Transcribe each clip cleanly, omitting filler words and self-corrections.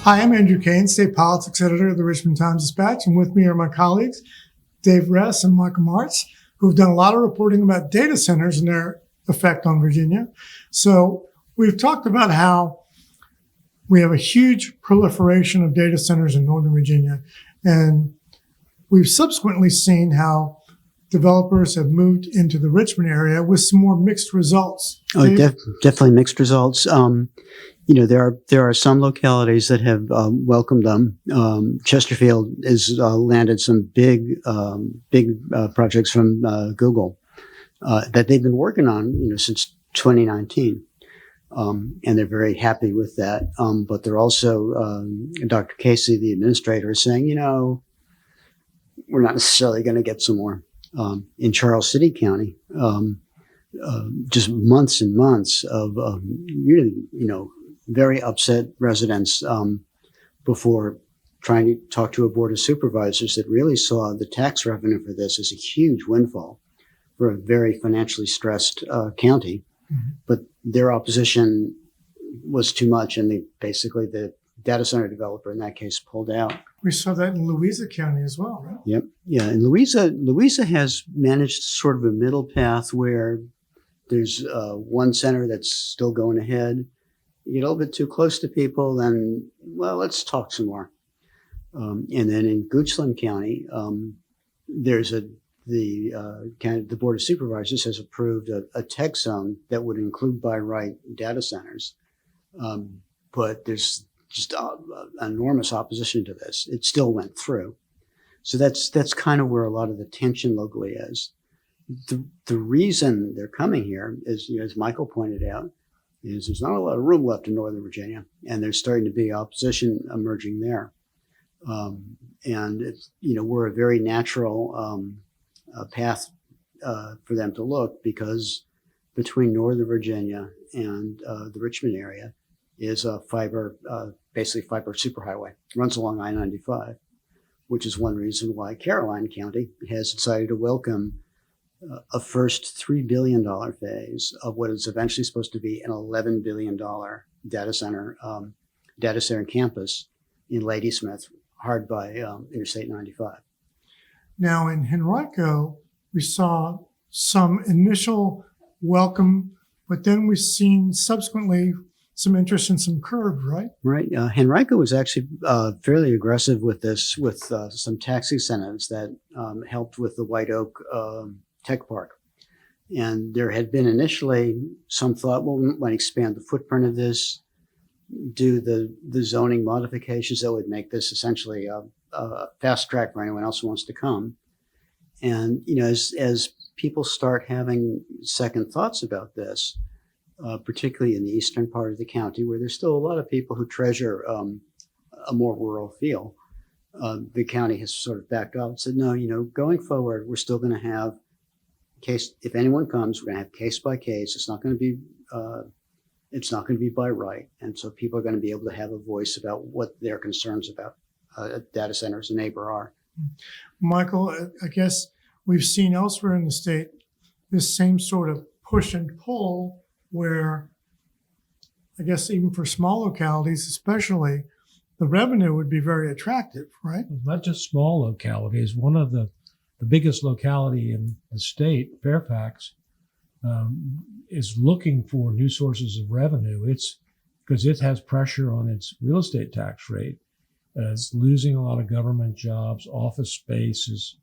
Hi, I'm Andrew Kane, State Politics Editor of the Richmond Times-Dispatch, and with me are my colleagues, Dave Ress and Michael Martz, who've done a lot of reporting about data centers and their effect on Virginia. So we've talked about how we have a huge proliferation of data centers in Northern Virginia, and we've subsequently seen how developers have moved into the Richmond area with some more mixed results. Oh, definitely mixed results. There are some localities that have welcomed them. Chesterfield has landed some big projects from Google that they've been working on, since 2019, and they're very happy with that. But they're also Dr. Casey, the administrator, is saying, we're not necessarily going to get some more. In Charles City County, just months and months of really, very upset residents before trying to talk to a board of supervisors that really saw the tax revenue for this as a huge windfall for a very financially stressed county. Mm-hmm. But their opposition was too much, and the data center developer in that case pulled out. We saw that in Louisa County as well, right? Yep. Yeah. And Louisa has managed sort of a middle path where there's one center that's still going ahead. You get a little bit too close to people, then, let's talk some more. And then in Goochland County, the Board of Supervisors has approved a tech zone that would include by right data centers. But there's just enormous opposition to this. It still went through. So that's kind of where a lot of the tension locally is. The reason they're coming here is, as Michael pointed out, is there's not a lot of room left in Northern Virginia, and there's starting to be opposition emerging there. And it's, we're a very natural path for them to look, because between Northern Virginia and the Richmond area is a basically fiber superhighway. It runs along I-95, which is one reason why Caroline County has decided to welcome a first $3 billion phase of what is eventually supposed to be an $11 billion data center campus in Ladysmith, hard by Interstate 95. Now in Henrico, we saw some initial welcome, but then we've seen subsequently some interest in some curb, right? Right. Henrico was actually fairly aggressive with this, with some tax incentives that helped with the White Oak Tech Park. And there had been initially some thought, we might expand the footprint of this, do the zoning modifications that would make this essentially a fast track for anyone else who wants to come. And, as people start having second thoughts about this, particularly in the eastern part of the county, where there's still a lot of people who treasure a more rural feel, the county has sort of backed up and said, no, going forward, we're still going to have case. If anyone comes, we're going to have case by case. It's not going to be by right, and so people are going to be able to have a voice about what their concerns about data centers a neighbor are. Michael, I guess we've seen elsewhere in the state this same sort of push and pull, where I guess even for small localities especially, the revenue would be very attractive, right? Not just small localities. One of the biggest locality in the state, Fairfax, is looking for new sources of revenue. It's because it has pressure on its real estate tax rate. It's losing a lot of government jobs. Office space is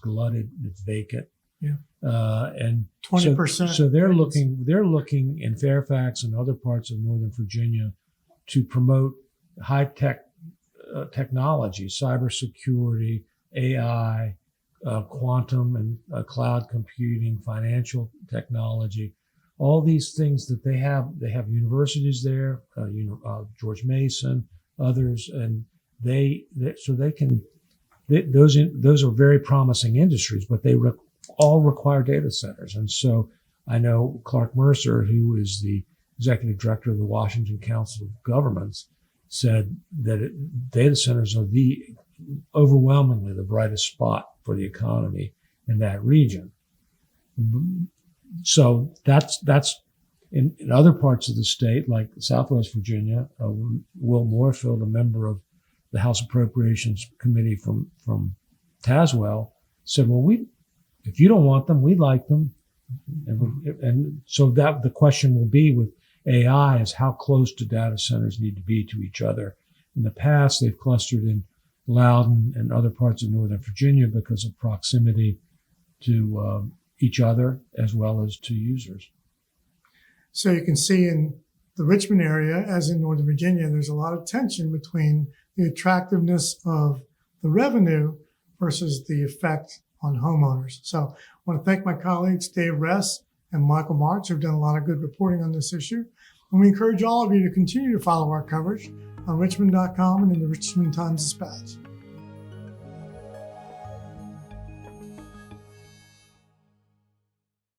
glutted. It's vacant. Yeah. And 20%. So they're looking in Fairfax and other parts of Northern Virginia to promote high tech technology, cybersecurity, AI, quantum and cloud computing, financial technology, all these things that they have. They have universities there, George Mason, others, and those are very promising industries, but they all require data centers. And so I know Clark Mercer, who is the executive director of the Washington Council of Governments, said that data centers are overwhelmingly the brightest spot for the economy in that region. So that's In other parts of the state, like Southwest Virginia, Will Moorfield, a member of the House Appropriations Committee from Tazewell, said, well, if you don't want them, we like them. And so that the question will be with AI is how close do data centers need to be to each other? In the past, they've clustered in Loudoun and other parts of Northern Virginia because of proximity to each other as well as to users. So you can see in the Richmond area, as in Northern Virginia, there's a lot of tension between the attractiveness of the revenue versus the effect on homeowners. So I want to thank my colleagues, Dave Ress and Michael Martz, who've done a lot of good reporting on this issue. And we encourage all of you to continue to follow our coverage on richmond.com and in the Richmond Times-Dispatch.